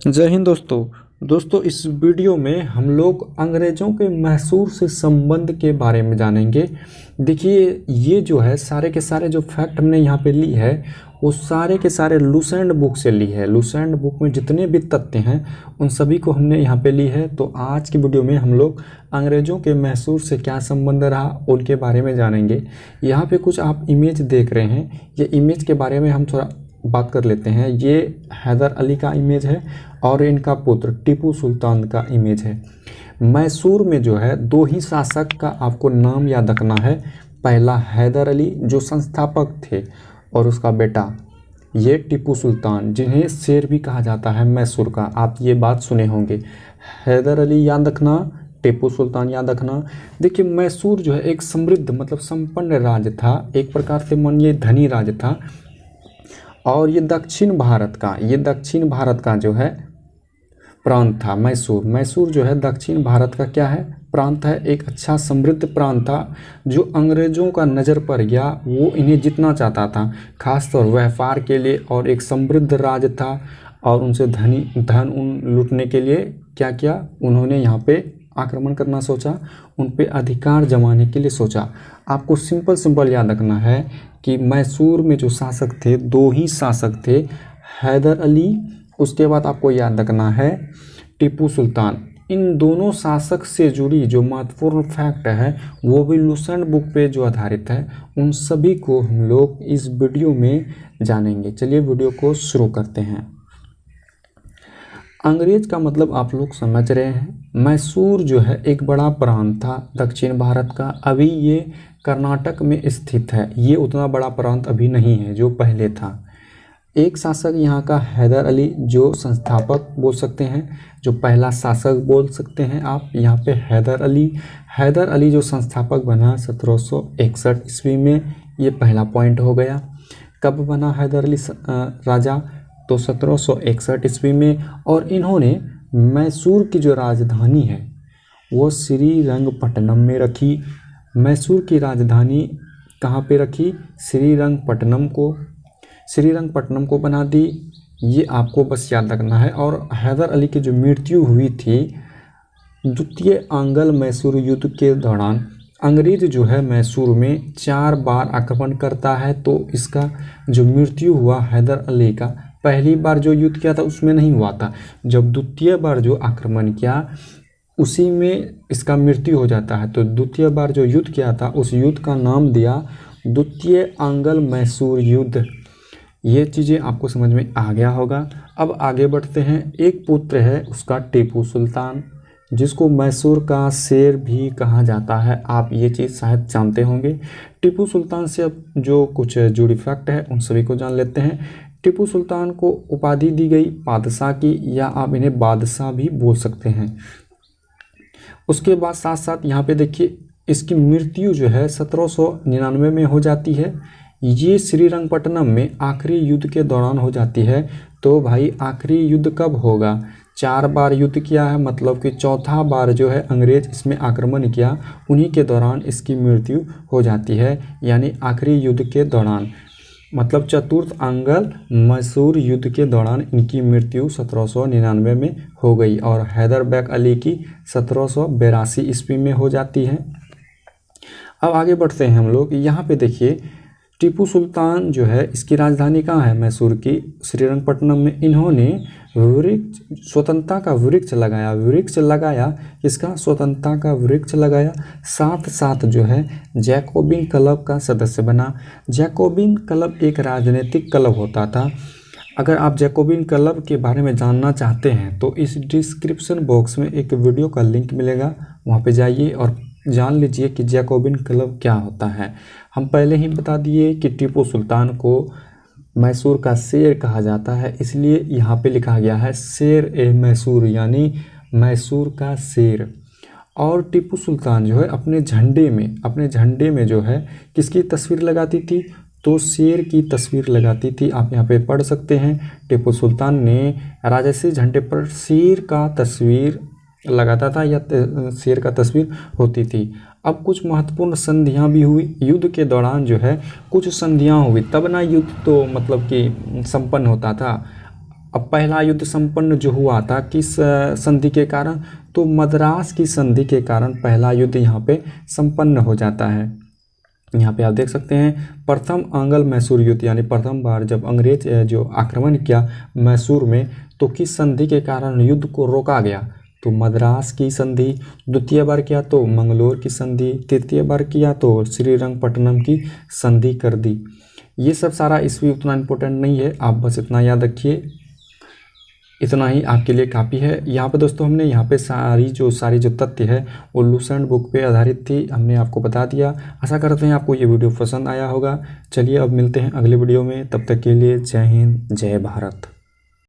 जय हिंद दोस्तों इस वीडियो में हम लोग अंग्रेज़ों के मैसूर से संबंध के बारे में जानेंगे। देखिए, ये जो है सारे के सारे जो फैक्ट हमने यहाँ पे ली है वो सारे के सारे लुसेंट बुक से ली है। लुसेंट बुक में जितने भी तथ्य हैं उन सभी को हमने यहाँ पे ली है। तो आज की वीडियो में हम लोग अंग्रेज़ों के मैसूर से क्या संबंध रहा उनके बारे में जानेंगे। यहाँ पे कुछ आप इमेज देख रहे हैं, ये इमेज के बारे में हम थोड़ा बात कर लेते हैं। ये हैदर अली का इमेज है और इनका पुत्र टीपू सुल्तान का इमेज है। मैसूर में जो है दो ही शासक का आपको नाम याद रखना है। पहला हैदर अली जो संस्थापक थे और उसका बेटा ये टीपू सुल्तान जिन्हें शेर भी कहा जाता है मैसूर का। आप ये बात सुने होंगे। हैदर अली याद रखना, टीपू सुल्तान याद रखना। देखिए, मैसूर जो है एक समृद्ध मतलब संपन्न राज्य था, एक प्रकार से मानिए धनी राज्य था। और ये दक्षिण भारत का जो है प्रांत था। मैसूर जो है दक्षिण भारत का क्या है, प्रांत है। एक अच्छा समृद्ध प्रांत था जो अंग्रेज़ों का नज़र पड़ गया, वो इन्हें जितना चाहता था खासतौर व्यापार के लिए। और एक समृद्ध राज्य था और उनसे धन लूटने के लिए क्या किया उन्होंने, यहाँ पे आक्रमण करना सोचा, उन पे अधिकार जमाने के लिए सोचा। आपको सिंपल याद रखना है कि मैसूर में जो शासक थे दो ही शासक थे, हैदर अली, उसके बाद आपको याद रखना है टीपू सुल्तान। इन दोनों शासक से जुड़ी जो महत्वपूर्ण फैक्ट है वो भी लुसेंट बुक पे जो आधारित है, उन सभी को हम लोग इस वीडियो में जानेंगे। चलिए वीडियो को शुरू करते हैं। अंग्रेज का मतलब आप लोग समझ रहे हैं। मैसूर जो है एक बड़ा प्रांत था दक्षिण भारत का। अभी ये कर्नाटक में स्थित है। ये उतना बड़ा प्रांत अभी नहीं है जो पहले था। एक शासक यहाँ का हैदर अली जो संस्थापक बोल सकते हैं, जो पहला शासक बोल सकते हैं आप यहाँ पे हैदर अली जो संस्थापक बना 1761 ईस्वी में, ये पहला पॉइंट हो गया। कब बना हैदर अली राजा, तो 1761 ईस्वी में। और इन्होंने मैसूर की जो राजधानी है वो श्रीरंगपट्टनम में रखी। मैसूर की राजधानी कहाँ पे रखी, श्रीरंगपट्टनम को बना दी। ये आपको बस याद रखना है। और हैदर अली की जो मृत्यु हुई थी द्वितीय आंग्ल मैसूर युद्ध के दौरान, अंग्रेज जो है मैसूर में 4 बार आक्रमण करता है, तो इसका जो मृत्यु हुआ हैदर अली का, पहली बार जो युद्ध किया था उसमें नहीं हुआ था, जब द्वितीय बार जो आक्रमण किया उसी में इसका मृत्यु हो जाता है। तो द्वितीय बार जो युद्ध किया था उस युद्ध का नाम दिया द्वितीय आंग्ल मैसूर युद्ध। ये चीज़ें आपको समझ में आ गया होगा। अब आगे बढ़ते हैं। एक पुत्र है उसका टीपू सुल्तान, जिसको मैसूर का शेर भी कहा जाता है। आप ये चीज़ शायद जानते होंगे। टीपू सुल्तान से अब जो कुछ जुड़ी फैक्ट है उन सभी को जान लेते हैं। टीपू सुल्तान को उपाधि दी गई बादशाह की, या आप इन्हें बादशाह भी बोल सकते हैं। उसके बाद साथ साथ यहाँ पे देखिए इसकी मृत्यु जो है 1799 में हो जाती है। ये श्रीरंगपट्टनम में आखिरी युद्ध के दौरान हो जाती है। तो भाई आखिरी युद्ध कब होगा, 4 बार युद्ध किया है, मतलब कि चौथा बार जो है अंग्रेज इसमें आक्रमण किया, उन्हीं के दौरान इसकी मृत्यु हो जाती है। यानी आखिरी युद्ध के दौरान, मतलब चतुर्थ आंग्ल मैसूर युद्ध के दौरान इनकी मृत्यु 1799 में हो गई। और हैदर बेग अली की 1782 ईस्वी में हो जाती है। अब आगे बढ़ते हैं हम लोग। यहाँ पे देखिए टीपू सुल्तान जो है इसकी राजधानी कहाँ है, मैसूर की श्रीरंगपट्टनम में। इन्होंने स्वतंत्रता का वृक्ष लगाया। इसका स्वतंत्रता का वृक्ष लगाया। साथ साथ जो है जैकोबिन क्लब का सदस्य बना। जैकोबिन क्लब एक राजनीतिक क्लब होता था। अगर आप जैकोबिन क्लब के बारे में जानना चाहते हैं तो इस डिस्क्रिप्शन बॉक्स में एक वीडियो का लिंक मिलेगा, वहाँ पे जाइए और जान लीजिए कि जैकोबिन क्लब क्या होता है। हम पहले ही बता दिए कि टीपू सुल्तान को मैसूर का शेर कहा जाता है, इसलिए यहाँ पे लिखा गया है शेर ए मैसूर, यानी मैसूर का शेर। और टीपू सुल्तान जो है अपने झंडे में जो है किसकी तस्वीर लगाती थी, तो शेर की तस्वीर लगाती थी। आप यहाँ पे पढ़ सकते हैं टीपू सुल्तान ने राजसी झंडे पर शेर का तस्वीर लगाता था या शेर का तस्वीर होती थी। अब कुछ महत्वपूर्ण संधियां भी हुई युद्ध के दौरान, जो है कुछ संधियां हुई, तब ना युद्ध तो मतलब कि संपन्न होता था। अब पहला युद्ध संपन्न जो हुआ था किस संधि के कारण, तो मद्रास की संधि के कारण पहला युद्ध यहाँ पे संपन्न हो जाता है। यहाँ पे आप देख सकते हैं प्रथम आंग्ल मैसूर युद्ध, यानी प्रथम बार जब अंग्रेज जो आक्रमण किया मैसूर में, तो किस संधि के कारण युद्ध को रोका गया, तो मद्रास की संधि। द्वितीय बार किया तो मंगलोर की संधि। तृतीय बार किया तो श्रीरंगपट्टनम की संधि कर दी। ये सब सारा ईस्वी उतना इम्पोर्टेंट नहीं है, आप बस इतना याद रखिए, इतना ही आपके लिए काफ़ी है। यहाँ पे दोस्तों हमने यहाँ पे सारी जो तथ्य है वो लूसेंट बुक पे आधारित थी, हमने आपको बता दिया। आशा करते हैं आपको ये वीडियो पसंद आया होगा। चलिए अब मिलते हैं अगले वीडियो में, तब तक के लिए जय हिंद जय भारत।